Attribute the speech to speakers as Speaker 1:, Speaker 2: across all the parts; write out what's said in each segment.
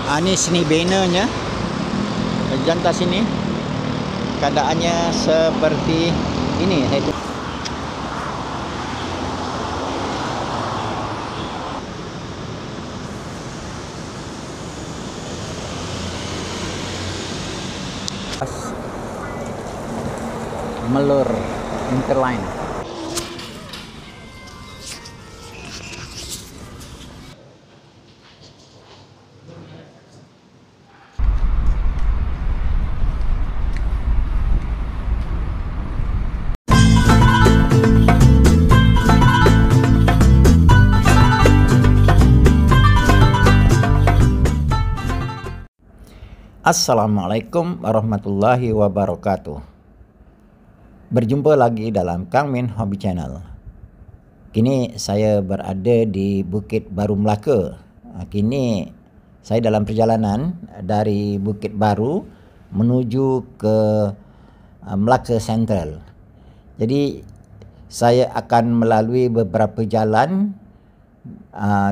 Speaker 1: Ini sini bannernya. Jantan sini keadaannya seperti ini. Melur Interline. Assalamualaikum warahmatullahi wabarakatuh. Berjumpa lagi dalam Kang Min Hobby Channel. Kini saya berada di Bukit Baru Melaka. Kini saya dalam perjalanan dari Bukit Baru menuju ke Melaka Central. Jadi saya akan melalui beberapa jalan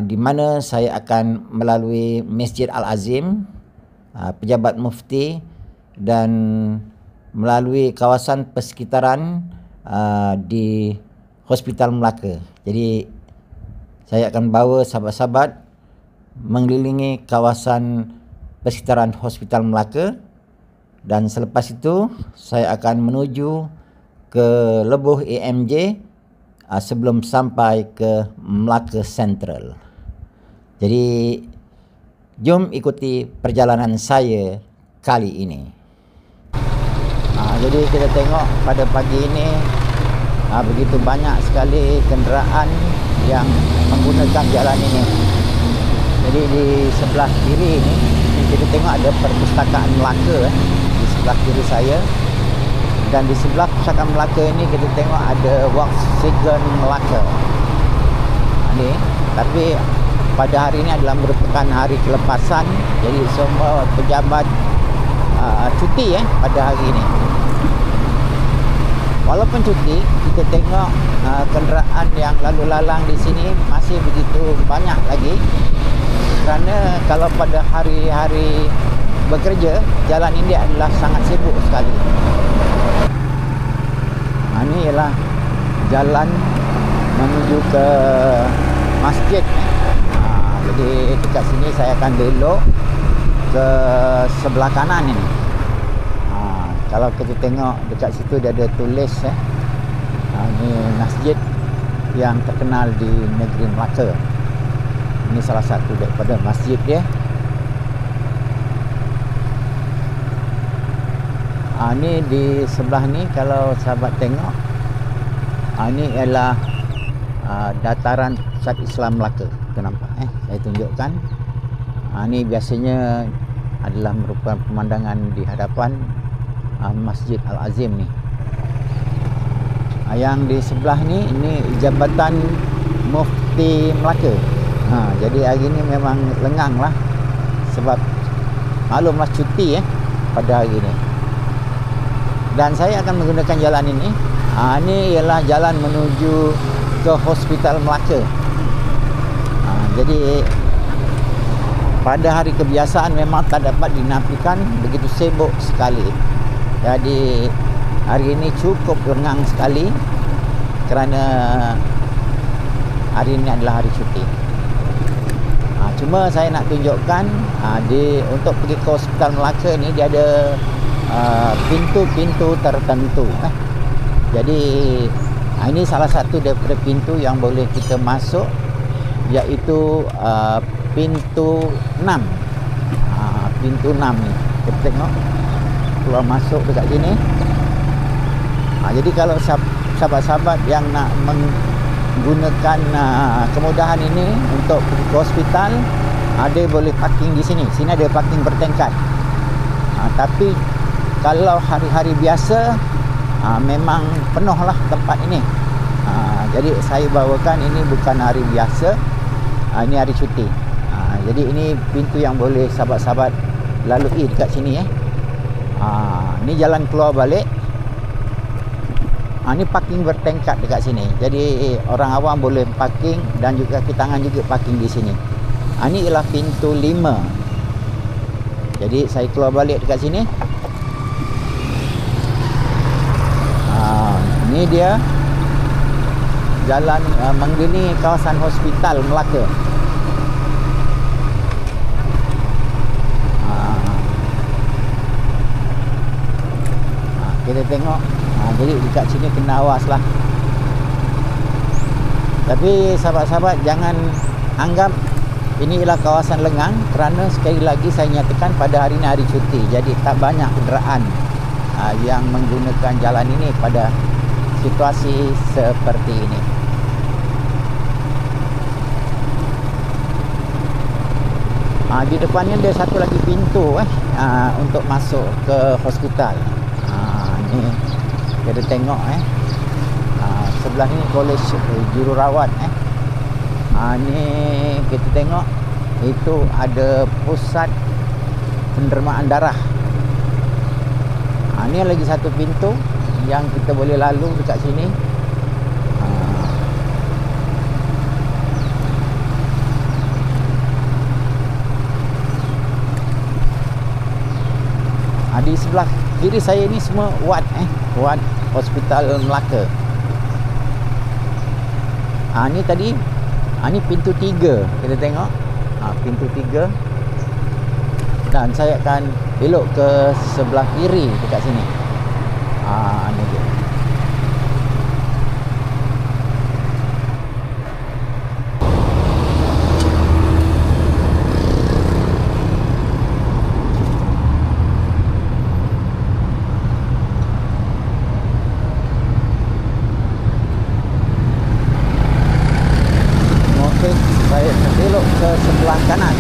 Speaker 1: di mana saya akan melalui Masjid Al-Azim, Pejabat Mufti, dan melalui kawasan persekitaran di Hospital Melaka. Jadi saya akan bawa sahabat-sahabat mengelilingi kawasan persekitaran Hospital Melaka, dan selepas itu saya akan menuju ke Lebuh AMJ sebelum sampai ke Melaka Central. Jadi jom ikuti perjalanan saya kali ini. Jadi kita tengok pada pagi ini begitu banyak sekali kenderaan yang menggunakan jalan ini. Jadi di sebelah kiri ini kita tengok ada Perpustakaan Melaka di sebelah kiri saya, dan di sebelah Perpustakaan Melaka ini kita tengok ada Volkswagen Melaka. Ini tapi pada hari ini adalah merupakan hari kelepasan, jadi semua pejabat cuti pada hari ini. Walaupun cuti, kita tengok kenderaan yang lalu lalang di sini masih begitu banyak lagi, kerana kalau pada hari-hari bekerja, jalan ini adalah sangat sibuk sekali. Ini ialah jalan menuju ke masjid. Jadi dekat sini saya akan belok ke sebelah kanan ini. Kalau kita tengok dekat situ dia ada tulis ini masjid yang terkenal di negeri Melaka. Ini salah satu daripada masjid dia. Ini di sebelah ni kalau sahabat tengok, ini ialah dataran Pusat Islam Melaka. Kita nampak saya tunjukkan. Ini biasanya adalah merupakan pemandangan di hadapan Masjid Al-Azim ni. Yang di sebelah ni ini Jabatan Mufti Melaka. Jadi hari ni memang lengang lah, sebab maklumlah cuti pada hari ni. Dan saya akan menggunakan jalan ini. Ini ialah jalan menuju ke Hospital Melaka. Jadi pada hari kebiasaan memang tak dapat dinafikan begitu sibuk sekali. Jadi hari ini cukup lengang sekali kerana hari ini adalah hari cuti. Cuma saya nak tunjukkan untuk pergi ke Hospital Melaka ni dia ada pintu-pintu tertentu. Jadi ini salah satu daripada pintu yang boleh kita masuk, iaitu pintu 6. Pintu 6 ni kita tengok keluar masuk dekat sini. Jadi kalau sahabat-sahabat yang nak menggunakan kemudahan ini untuk pergi ke hospital, ada boleh parking di sini. Sini ada parking bertingkat. Tapi kalau hari-hari biasa memang penuh lah tempat ini. Jadi saya bawakan ini bukan hari biasa, ini hari cuti. Jadi ini pintu yang boleh sahabat-sahabat lalui dekat sini. Ini jalan keluar balik. Ini parking bertingkat dekat sini. Jadi orang awam boleh parking dan juga kaki tangan juga parking di sini. Ini ialah pintu 5. Jadi saya keluar balik dekat sini. Ini dia jalan mengelilingi kawasan hospital Melaka. Kita tengok. Jadi dekat sini kena awas lah. Tapi sahabat-sahabat, jangan anggap ini ialah kawasan lengang, kerana sekali lagi saya nyatakan pada hari ini hari cuti. Jadi tak banyak kenderaan yang menggunakan jalan ini pada situasi seperti ini. Di depannya ada satu lagi pintu untuk masuk ke hospital. Ni kita tengok sebelah ni kolej jururawat. Ni kita tengok itu ada pusat pendermaan darah. Ni lagi satu pintu yang kita boleh lalu dekat sini. Di sebelah kiri saya ni semua ward ward hospital Melaka. Ni tadi ni pintu 3 kita tengok. Pintu 3. Dan saya akan belok ke sebelah kiri dekat sini. Ni dia. Saya belok ke sebelah kanan.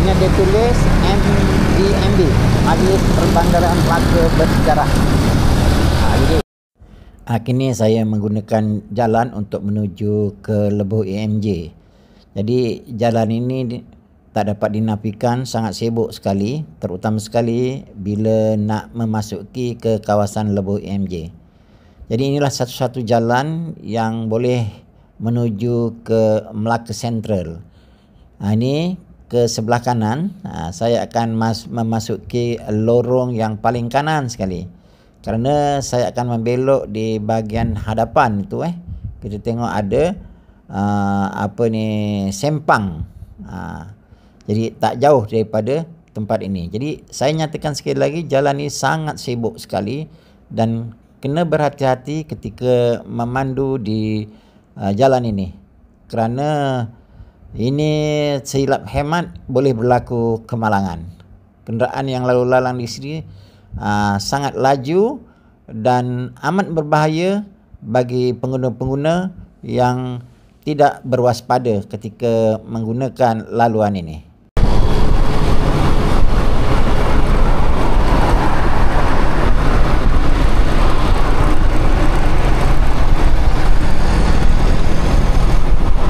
Speaker 1: Ini ada tulis MDMB, Majlis Perbandaran Melaka Bersejarah. Jadi kini saya menggunakan jalan untuk menuju ke Lebuh EMJ. Jadi jalan ini tak dapat dinafikan sangat sibuk sekali, terutama sekali bila nak memasuki ke kawasan Lebuh EMJ. Jadi inilah satu-satu jalan yang boleh menuju ke Melaka Central. Ini ke sebelah kanan. Saya akan memasuki lorong yang paling kanan sekali, kerana saya akan membelok di bahagian hadapan itu. Kita tengok ada sempang. Jadi tak jauh daripada tempat ini. Jadi saya nyatakan sekali lagi, jalan ini sangat sibuk sekali dan kena berhati-hati ketika memandu di jalan ini, kerana ini silap hemat boleh berlaku kemalangan. Kenderaan yang lalu lalang di sini sangat laju dan amat berbahaya bagi pengguna-pengguna yang tidak berwaspada ketika menggunakan laluan ini.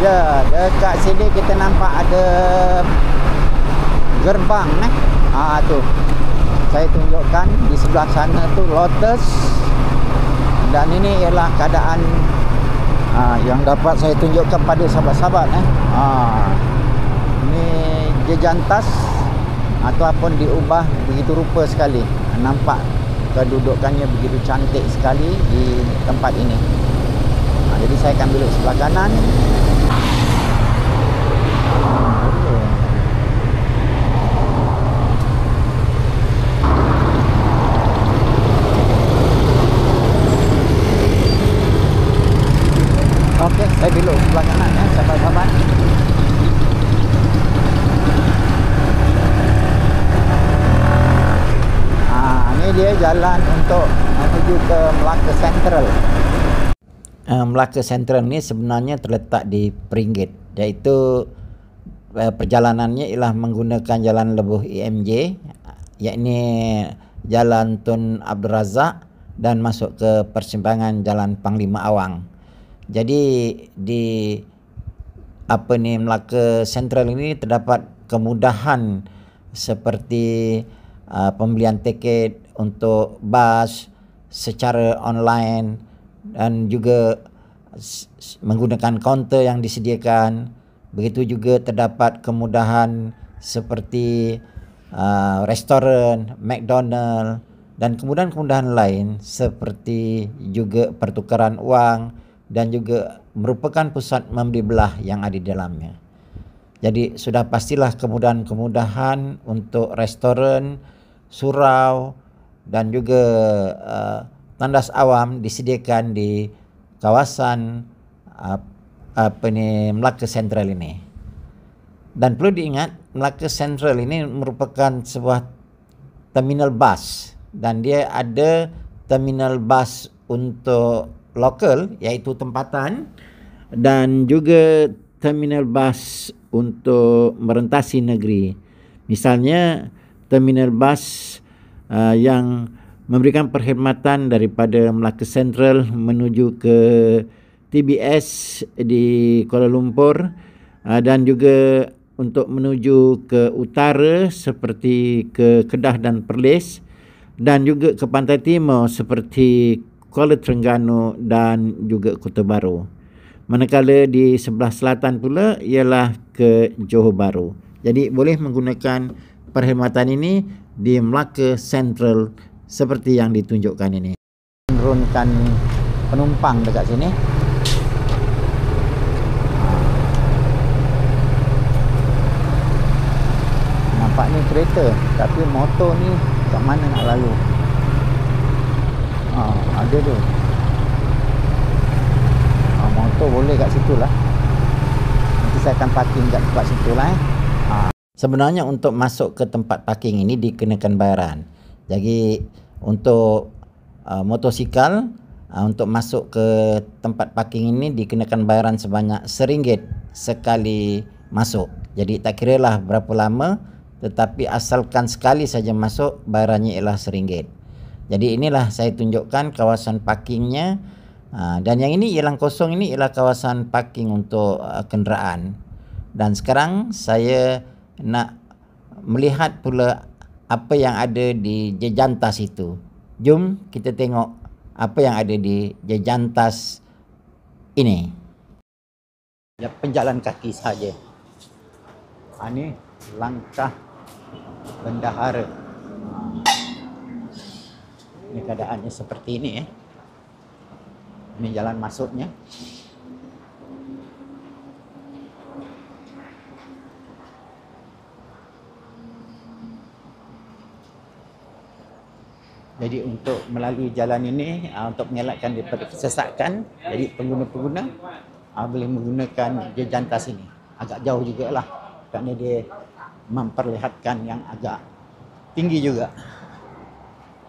Speaker 1: Ya, dekat sini kita nampak ada gerbang tu. Saya tunjukkan di sebelah sana tu Lotus. Dan ini ialah keadaan yang dapat saya tunjukkan pada sahabat-sahabat. Ini jejantas ataupun diubah begitu rupa sekali. Nampak kedudukannya begitu cantik sekali di tempat ini. Jadi saya akan belok sebelah kanan. Okey, saya belok sebelah kanan sahabat-sahabat. Ini dia jalan untuk menuju ke Melaka Central. Melaka Central ni sebenarnya terletak di Peringgit, iaitu perjalanannya ialah menggunakan jalan Lebuh EMJ, yakni Jalan Tun Abdul Razak dan masuk ke persimpangan Jalan Panglima Awang. Jadi di Melaka Central ini terdapat kemudahan seperti pembelian tiket untuk bas secara online dan juga menggunakan kaunter yang disediakan. Begitu juga terdapat kemudahan seperti restoran, McDonald dan kemudahan-kemudahan lain seperti juga pertukaran wang dan juga merupakan pusat membeli belah yang ada di dalamnya. Jadi sudah pastilah kemudahan-kemudahan untuk restoran, surau dan juga tandas awam disediakan di kawasan Melaka Sentral ini. Dan perlu diingat, Melaka Sentral ini merupakan sebuah terminal bas dan dia ada terminal bas untuk lokal iaitu tempatan dan juga terminal bas untuk merentasi negeri. Misalnya terminal bas yang memberikan perkhidmatan daripada Melaka Sentral menuju ke TBS di Kuala Lumpur dan juga untuk menuju ke utara seperti ke Kedah dan Perlis dan juga ke pantai timur seperti Kuala Terengganu dan juga Kota Baru. Manakala di sebelah selatan pula ialah ke Johor Bahru. Jadi boleh menggunakan perkhidmatan ini di Melaka Sentral seperti yang ditunjukkan ini. Menurunkan penumpang dekat sini. Nampak ni kereta, tapi motor ni kat mana nak lalu? Ada tu. Motor boleh kat situ lah. Nanti saya akan parking kat tempat situ lah. Sebenarnya untuk masuk ke tempat parking ini dikenakan bayaran. Jadi untuk motosikal untuk masuk ke tempat parking ini dikenakan bayaran sebanyak RM1 sekali masuk. Jadi tak kira lah berapa lama, tetapi asalkan sekali saja masuk bayarannya ialah RM1. Jadi inilah saya tunjukkan kawasan parkingnya. Dan yang ini yang kosong ini ialah kawasan parking untuk kenderaan. Dan sekarang saya nak melihat pula apa yang ada di jejantas itu. Jom kita tengok apa yang ada di jejantas ini. Ya, penjalan kaki saja. Ini langkah bendahara. Ini keadaannya seperti ini. Ini jalan masuknya. Jadi untuk melalui jalan ini untuk mengelakkan daripada kesesakan, jadi pengguna-pengguna boleh menggunakan jejantas ini. Agak jauh jugalah kerana dia memperlihatkan yang agak tinggi juga.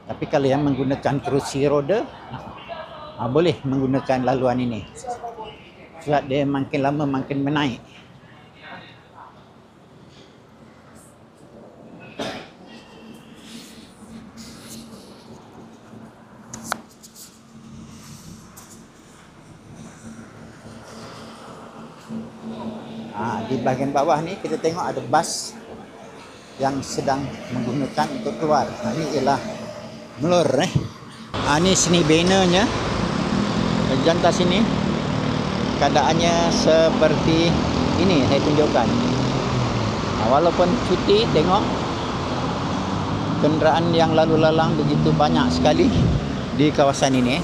Speaker 1: Tapi kalau yang menggunakan kerusi roda boleh menggunakan laluan ini. Sebab dia makin lama makin menaik. Di bahagian bawah ni kita tengok ada bas yang sedang menggunakan untuk keluar. Ini ialah Melur. Ini seni bannernya. Jantas ini keadaannya seperti ini saya tunjukkan. Walaupun cuti, tengok kenderaan yang lalu lalang begitu banyak sekali di kawasan ini.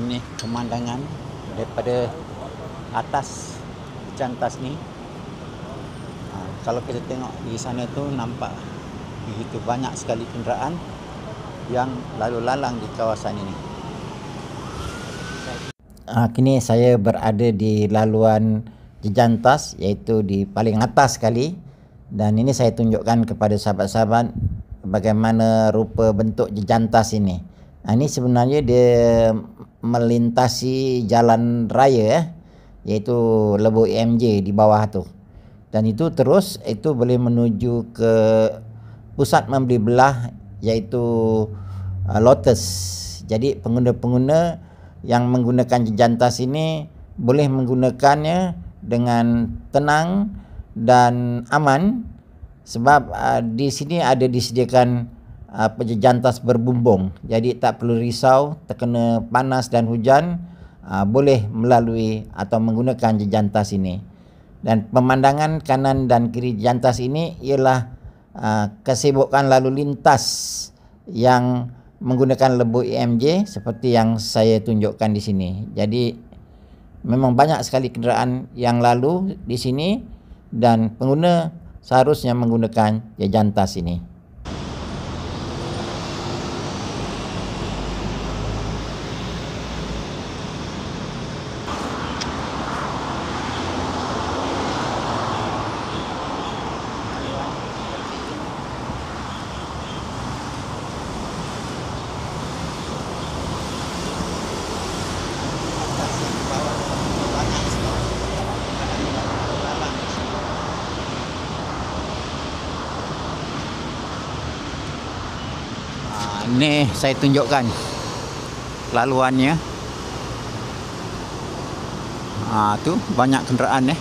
Speaker 1: Ini pemandangan daripada atas Jantas ni. Kalau kita tengok di sana tu nampak begitu banyak sekali kenderaan yang lalu lalang di kawasan ini. Kini saya berada di laluan Jejantas, iaitu di paling atas sekali, dan ini saya tunjukkan kepada sahabat-sahabat bagaimana rupa bentuk Jejantas ini. Ini sebenarnya dia melintasi jalan raya iaitu Lebuh EMJ di bawah tu. Dan itu terus itu boleh menuju ke pusat membeli belah iaitu Lotus. Jadi pengguna-pengguna yang menggunakan Jejantas ini boleh menggunakannya dengan tenang dan aman sebab di sini ada disediakan Jejantas berbumbung. Jadi tak perlu risau terkena panas dan hujan. boleh melalui atau menggunakan jejantas ini. Dan pemandangan kanan dan kiri jejantas ini ialah kesibukan lalu lintas yang menggunakan lembu EMJ seperti yang saya tunjukkan di sini. Jadi memang banyak sekali kenderaan yang lalu di sini dan pengguna seharusnya menggunakan jejantas ini. Ini saya tunjukkan laluannya. Tu banyak kenderaan .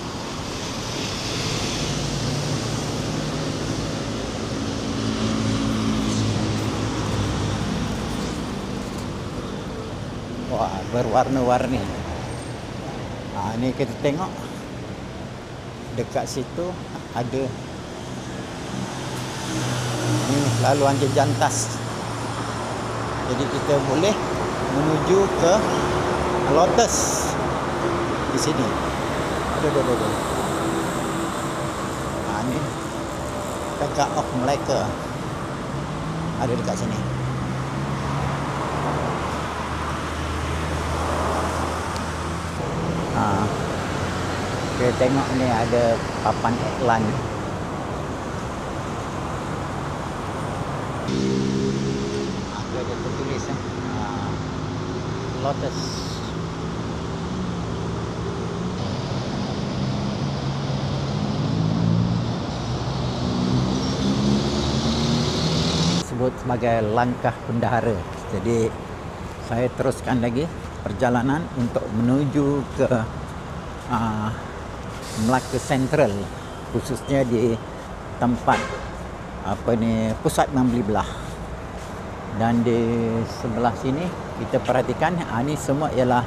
Speaker 1: Wah, berwarna-warni. Ini kita tengok dekat situ ada ni laluan jejantas. Jadi kita boleh menuju ke Lotus di sini. Aduh. Ni Bank of Malacca ada dekat sini. Kita tengok ni ada papan iklan. Ada tertulis Lotus. Sebut sebagai langkah bendahara. Jadi saya teruskan lagi perjalanan untuk menuju ke Melaka Central, khususnya di tempat pusat membeli belah. Dan di sebelah sini kita perhatikan ini semua ialah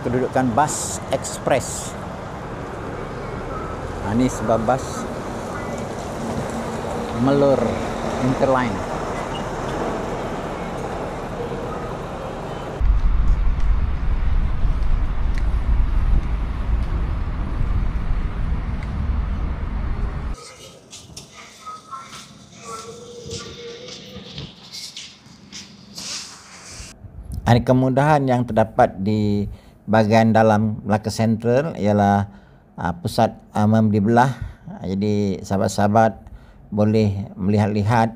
Speaker 1: kedudukan bas ekspres. Ini sebab bas Melur Interline. Kemudahan yang terdapat di bahagian dalam Melaka Central ialah pusat membeli belah. Jadi sahabat-sahabat boleh melihat-lihat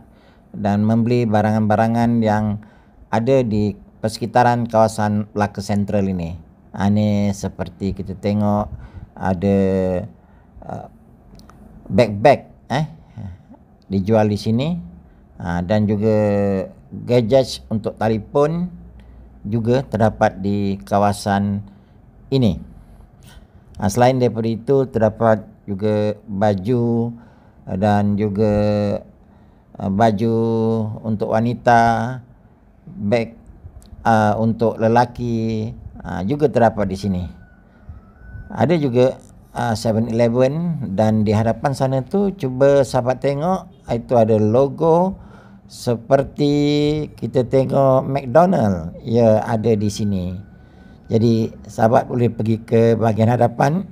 Speaker 1: dan membeli barangan-barangan yang ada di persekitaran kawasan Melaka Central ini. Ini seperti kita tengok ada bag-bag dijual di sini, dan juga gadget untuk telefon juga terdapat di kawasan ini. Selain daripada itu terdapat juga baju dan juga baju untuk wanita, beg untuk lelaki juga terdapat di sini. Ada juga 7-Eleven, dan di hadapan sana tu cuba sahabat tengok, itu ada logo seperti kita tengok McDonald, ya ada di sini. Jadi sahabat boleh pergi ke bahagian hadapan.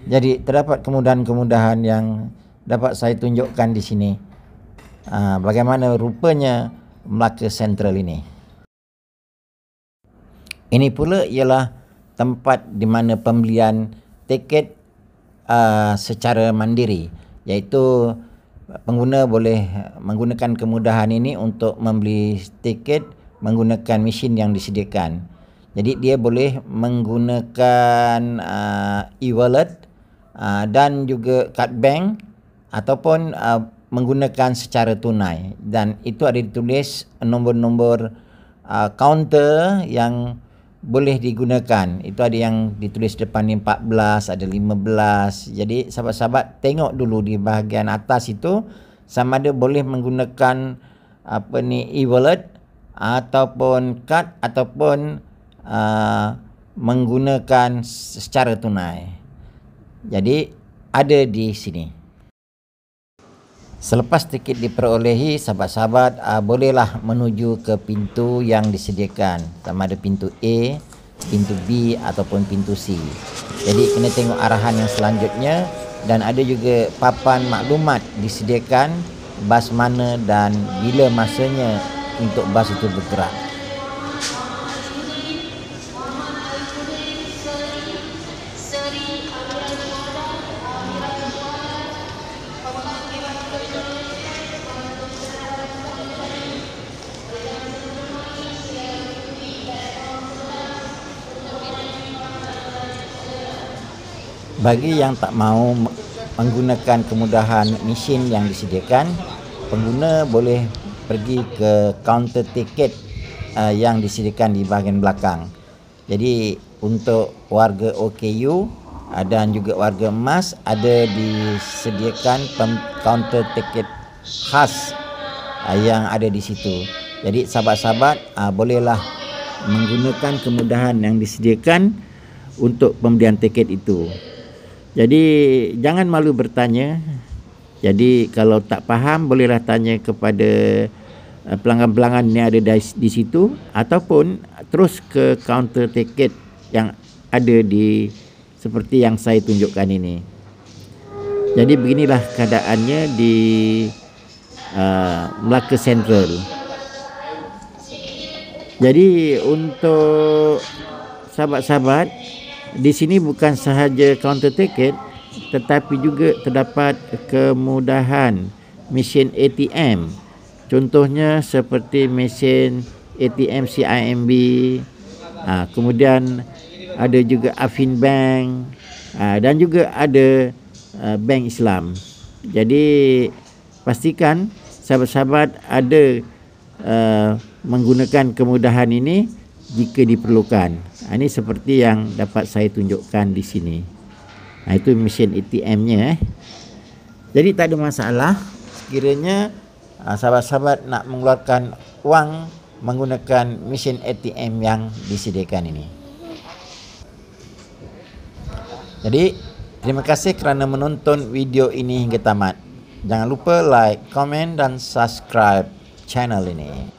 Speaker 1: Jadi terdapat kemudahan-kemudahan yang dapat saya tunjukkan di sini. Bagaimana rupanya Melaka Central ini. Ini pula ialah tempat di mana pembelian tiket secara mandiri, iaitu pengguna boleh menggunakan kemudahan ini untuk membeli tiket menggunakan mesin yang disediakan. Jadi dia boleh menggunakan e-wallet dan juga kad bank, ataupun menggunakan secara tunai. Dan itu ada ditulis nombor-nombor kaunter yang boleh digunakan. Itu ada yang ditulis depan ni 14, ada 15. Jadi sahabat-sahabat tengok dulu di bahagian atas itu sama ada boleh menggunakan e-wallet ataupun kad ataupun menggunakan secara tunai. Jadi ada di sini. Selepas tiket diperolehi, sahabat-sahabat bolehlah menuju ke pintu yang disediakan, sama ada pintu A, pintu B ataupun pintu C. Jadi kena tengok arahan yang selanjutnya, dan ada juga papan maklumat disediakan bas mana dan bila masanya untuk bas itu bergerak. Bagi yang tak mahu menggunakan kemudahan mesin yang disediakan, pengguna boleh pergi ke kaunter tiket yang disediakan di bahagian belakang. Jadi untuk warga OKU dan juga warga emas ada disediakan kaunter tiket khas yang ada di situ. Jadi sahabat-sahabat bolehlah menggunakan kemudahan yang disediakan untuk pembelian tiket itu. Jadi jangan malu bertanya. Jadi kalau tak faham bolehlah tanya kepada pelanggan-pelanggan yang ada di situ, ataupun terus ke kaunter tiket yang ada di seperti yang saya tunjukkan ini. Jadi beginilah keadaannya di Melaka Central. Jadi untuk sahabat-sahabat, di sini bukan sahaja kaunter tiket, tetapi juga terdapat kemudahan mesin ATM. Contohnya seperti mesin ATM CIMB, kemudian ada juga Afin Bank, dan juga ada Bank Islam. Jadi pastikan sahabat-sahabat ada menggunakan kemudahan ini jika diperlukan. Ini seperti yang dapat saya tunjukkan di sini. Itu mesin ATM-nya. Jadi tak ada masalah sekiranya sahabat-sahabat nak mengeluarkan wang menggunakan mesin ATM yang disediakan ini. Jadi terima kasih kerana menonton video ini hingga tamat. Jangan lupa like, komen dan subscribe channel ini.